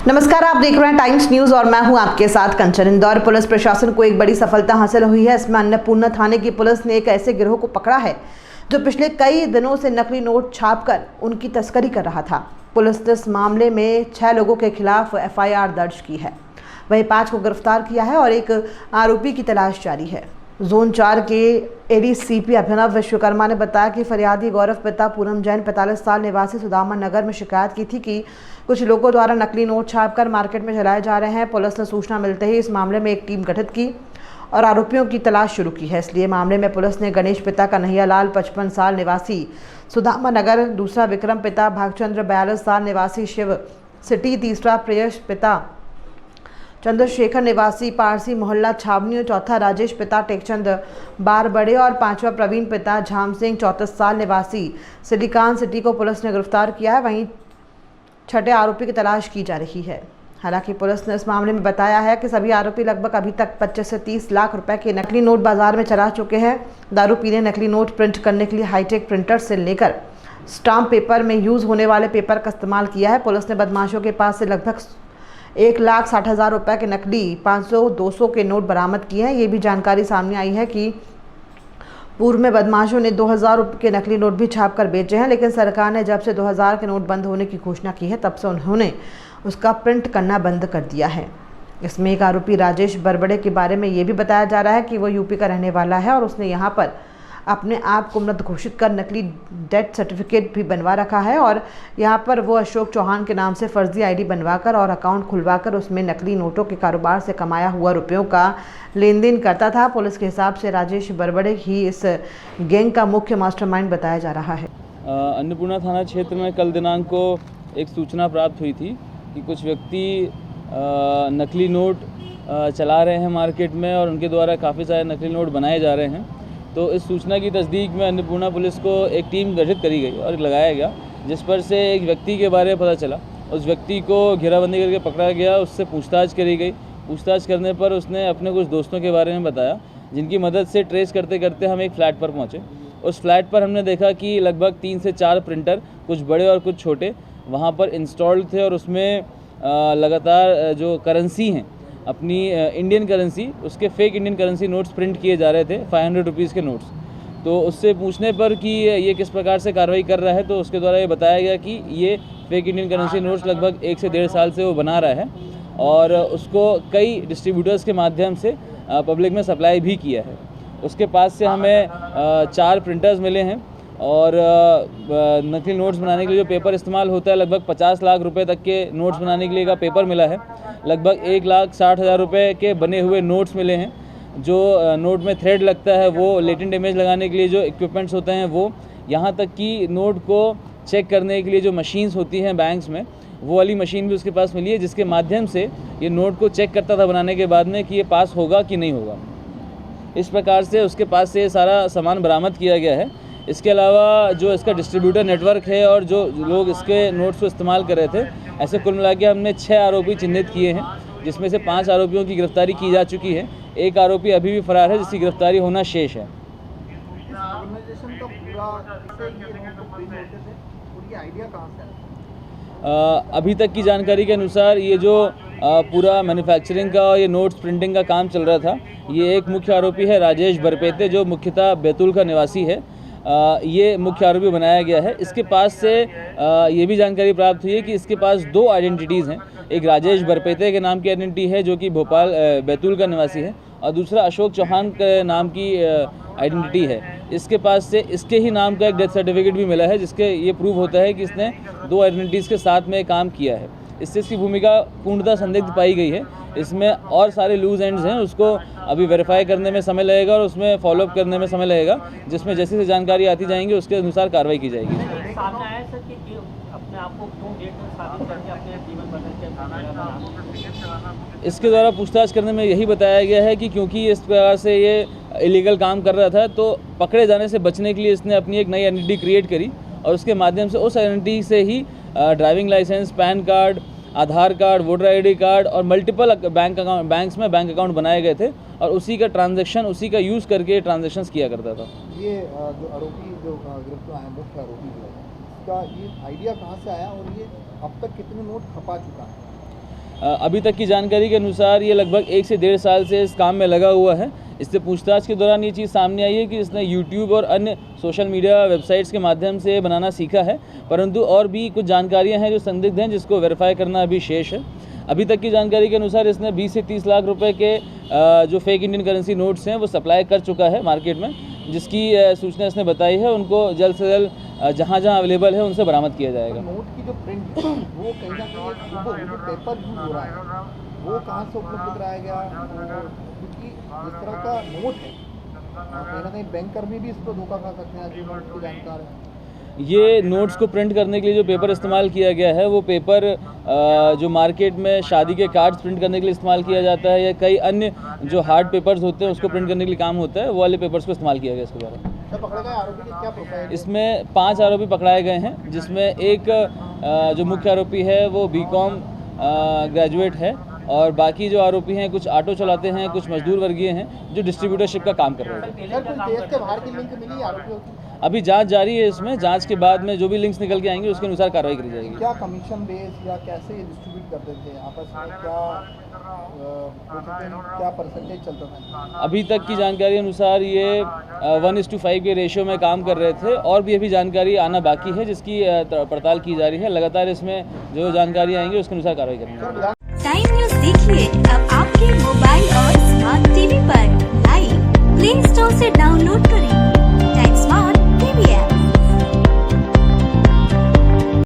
नमस्कार, आप देख रहे हैं टाइम्स न्यूज और मैं हूं आपके साथ कंचन। इंदौर पुलिस प्रशासन को एक बड़ी सफलता हासिल हुई है। इसमें अन्नपूर्णा थाने की पुलिस ने एक ऐसे गिरोह को पकड़ा है जो पिछले कई दिनों से नकली नोट छापकर उनकी तस्करी कर रहा था। पुलिस ने इस मामले में 6 लोगों के खिलाफ FIR दर्ज की है। वहीं 5 को गिरफ्तार किया है और एक आरोपी की तलाश जारी है। जोन 4 के ADCP अभिनव विश्वकर्मा ने बताया कि फरियादी गौरव पिता पूनम जैन 45 साल निवासी सुदामा नगर में शिकायत की थी कि कुछ लोगों द्वारा नकली नोट छापकर मार्केट में चलाए जा रहे हैं। पुलिस ने सूचना मिलते ही इस मामले में एक टीम गठित की और आरोपियों की तलाश शुरू की है। इसलिए मामले में पुलिस ने गणेश पिता कन्हैया लाल 55 साल निवासी सुदामा नगर, दूसरा विक्रम पिता भागचंद्र 42 साल निवासी शिव सिटी, तीसरा प्रियश पिता चंद्रशेखर निवासी पारसी मोहल्ला छावनी, चौथा राजेश पिता टेकचंद बारबड़े और 5वां प्रवीण पिता झाम सिंह 34 साल निवासी सिलिकान सिटी को पुलिस ने गिरफ्तार किया है। वहीं 6ठे आरोपी की तलाश की जा रही है। हालांकि पुलिस ने इस मामले में बताया है कि सभी आरोपी लगभग अभी तक 25 से 30 लाख रुपए के नकली नोट बाजार में चला चुके हैं। दारू पीने, नकली नोट प्रिंट करने के लिए हाईटेक प्रिंटर से लेकर स्टाम्प पेपर में यूज होने वाले पेपर का इस्तेमाल किया है। पुलिस ने बदमाशों के पास से लगभग 1,60,000 रुपए के नकली 500-200 के नोट बरामद किए हैं। ये भी जानकारी सामने आई है कि पूर्व में बदमाशों ने 2,000 रुपये के नकली नोट भी छापकर बेचे हैं, लेकिन सरकार ने जब से 2,000 के नोट बंद होने की घोषणा की है तब से उन्होंने उसका प्रिंट करना बंद कर दिया है। इसमें एक आरोपी राजेश बरबड़े के बारे में ये भी बताया जा रहा है कि वो यूपी का रहने वाला है और उसने यहाँ पर अपने आप को मृत घोषित कर नकली डेथ सर्टिफिकेट भी बनवा रखा है और यहाँ पर वो अशोक चौहान के नाम से फर्जी ID बनवाकर और अकाउंट खुलवाकर उसमें नकली नोटों के कारोबार से कमाया हुआ रुपयों का लेन देन करता था। पुलिस के हिसाब से राजेश बरबड़े ही इस गैंग का मुख्य मास्टरमाइंड बताया जा रहा है। अन्नपूर्णा थाना क्षेत्र में कल दिनांक को एक सूचना प्राप्त हुई थी कि कुछ व्यक्ति नकली नोट चला रहे हैं मार्केट में और उनके द्वारा काफ़ी सारे नकली नोट बनाए जा रहे हैं। तो इस सूचना की तस्दीक में अन्नपूर्णा पुलिस को एक टीम गठित करी गई और लगाया गया, जिस पर से एक व्यक्ति के बारे में पता चला। उस व्यक्ति को घेराबंदी करके पकड़ा गया, उससे पूछताछ करी गई। पूछताछ करने पर उसने अपने कुछ दोस्तों के बारे में बताया, जिनकी मदद से ट्रेस करते करते हम एक फ़्लैट पर पहुँचे। उस फ्लैट पर हमने देखा कि लगभग 3 से 4 प्रिंटर, कुछ बड़े और कुछ छोटे, वहाँ पर इंस्टॉल्ड थे और उसमें लगातार जो करेंसी हैं अपनी इंडियन करेंसी, उसके fake Indian currency notes print किए जा रहे थे, 500 रुपीज़ के नोट्स। तो उससे पूछने पर कि ये किस प्रकार से कार्रवाई कर रहा है, तो उसके द्वारा ये बताया गया कि ये फेक इंडियन करेंसी नोट्स लगभग 1 से 1.5 साल से वो बना रहा है और उसको कई डिस्ट्रीब्यूटर्स के माध्यम से पब्लिक में सप्लाई भी किया है। उसके पास से हमें 4 प्रिंटर्स मिले हैं और नकली नोट्स बनाने के लिए जो पेपर इस्तेमाल होता है, लगभग 50 लाख रुपए तक के नोट्स बनाने के लिए का पेपर मिला है। लगभग 1,60,000 रुपए के बने हुए नोट्स मिले हैं। जो नोट में थ्रेड लगता है वो, लेटेंट इमेज लगाने के लिए जो इक्विपमेंट्स होते हैं वो, यहाँ तक कि नोट को चेक करने के लिए जो मशीन्स होती हैं बैंक्स में, वो वाली मशीन भी उसके पास मिली है, जिसके माध्यम से ये नोट को चेक करता था बनाने के बाद में कि ये पास होगा कि नहीं होगा। इस प्रकार से उसके पास से सारा सामान बरामद किया गया है। इसके अलावा जो इसका डिस्ट्रीब्यूटर नेटवर्क है और जो लोग इसके नोट्स को इस्तेमाल कर रहे थे, ऐसे कुल मिला के हमने 6 आरोपी चिन्हित किए हैं, जिसमें से 5 आरोपियों की गिरफ्तारी की जा चुकी है। एक आरोपी अभी भी फरार है, जिसकी गिरफ्तारी होना शेष है। अभी तक की जानकारी के अनुसार ये जो पूरा मैन्युफैक्चरिंग का और ये नोट्स प्रिंटिंग का काम चल रहा था, ये एक मुख्य आरोपी है राजेश बरपेते, जो मुख्यतः बैतूल का निवासी है। ये मुख्य आरोपी बनाया गया है। इसके पास से ये भी जानकारी प्राप्त हुई है कि इसके पास 2 आइडेंटिटीज़ हैं। एक राजेश बरपेते के नाम की आइडेंटिटी है, जो कि भोपाल बैतूल का निवासी है, और दूसरा अशोक चौहान के नाम की आइडेंटिटी है। इसके पास से इसके ही नाम का एक डेथ सर्टिफिकेट भी मिला है, जिसके ये प्रूव होता है कि इसने 2 आइडेंटिटीज़ के साथ में काम किया है। इससे इसकी भूमिका पूर्णतः संदिग्ध पाई गई है। इसमें और सारे लूज एंड्स हैं, उसको अभी वेरीफाई करने में समय लगेगा और उसमें फॉलोअप करने में समय लगेगा, जिसमें जैसे जैसे जानकारी आती जाएंगी उसके अनुसार कार्रवाई की जाएगी। इसके द्वारा पूछताछ करने में यही बताया गया है कि क्योंकि इस प्रकार से ये इलीगल काम कर रहा था, तो पकड़े जाने से बचने के लिए इसने अपनी एक नई आइडेंटिटी क्रिएट करी और उसके माध्यम से उस आइडेंटिटी से ही ड्राइविंग लाइसेंस, पैन कार्ड, आधार कार्ड, वोटर ID कार्ड और मल्टीपल बैंक्स में बैंक अकाउंट बनाए गए थे और उसी का ट्रांजैक्शन, उसी का यूज़ करके ट्रांजैक्शंस किया करता था। ये जो आरोपी जो गिरफ्तार है, मुख्य आरोपी जो है, इसका ये आइडिया कहाँ से आया और ये अब तक कितने नोट खपा चुका है? अभी तक की जानकारी के अनुसार ये लगभग 1 से 1.5 साल से इस काम में लगा हुआ है। इससे पूछताछ के दौरान ये चीज़ सामने आई है कि इसने यूट्यूब और अन्य सोशल मीडिया वेबसाइट्स के माध्यम से बनाना सीखा है, परंतु और भी कुछ जानकारियां हैं जो संदिग्ध हैं, जिसको वेरीफाई करना अभी शेष है। अभी तक की जानकारी के अनुसार इसने 20 से 30 लाख रुपए के जो फेक इंडियन करेंसी नोट्स हैं वो सप्लाई कर चुका है मार्केट में, जिसकी सूचना इसने बताई है। उनको जल्द से जल्द जहां जहां अवेलेबल है उनसे बरामद किया जाएगा। नोट की जो प्रिंट है वो कहीं ना कहीं वो जो पेपर यूज हो रहा है वो कहाँ से उपलब्ध कराया गया, क्योंकि जिस तरह का नोट है कहीं ना कहीं बैंककर्मी भी इस पर धोखा खा सकते हैं, जो नोट की जानकार है। ये नोट्स को प्रिंट करने के लिए जो पेपर इस्तेमाल किया गया है वो पेपर जो मार्केट में शादी के कार्ड्स प्रिंट करने के लिए इस्तेमाल किया जाता है या कई अन्य जो हार्ड पेपर्स होते हैं उसको प्रिंट करने के लिए काम होता है, वो वाले पेपर्स को इस्तेमाल किया गया इसके द्वारा। पकड़े गए आरोपी की क्या प्रोफाइल है? इसमें 5 आरोपी पकड़ाए गए हैं, जिसमें एक जो मुख्य आरोपी है वो बीकॉम ग्रेजुएट है और बाकी जो आरोपी हैं कुछ ऑटो चलाते हैं, कुछ मजदूर वर्गीय हैं जो डिस्ट्रीब्यूटरशिप का काम कर रहे हैं। सर कोई देश के बाहर की लिंक मिली आरोपियों की? अभी जांच जारी है इसमें, जांच के बाद में जो भी लिंक्स निकल के आएंगे उसके अनुसार कार्रवाई करी जाएगी। क्या कमीशन बेस या कैसे ये डिस्ट्रीब्यूट करते थे आपस में, क्या परसेंटेज चलता था? अभी तक की जानकारी अनुसार ये 1:5 के रेशियो में काम कर रहे थे और भी अभी जानकारी आना बाकी है, जिसकी पड़ताल की जा रही है। लगातार इसमें जो जानकारी आएंगी उसके अनुसार कार्रवाई करेंगे। टाइम न्यूज़ देखिए अब आपके मोबाइल और स्मार्ट टीवी पर लाइव प्ले स्टोर से डाउनलोड करें टाइम स्मार्ट टीवी ऐप।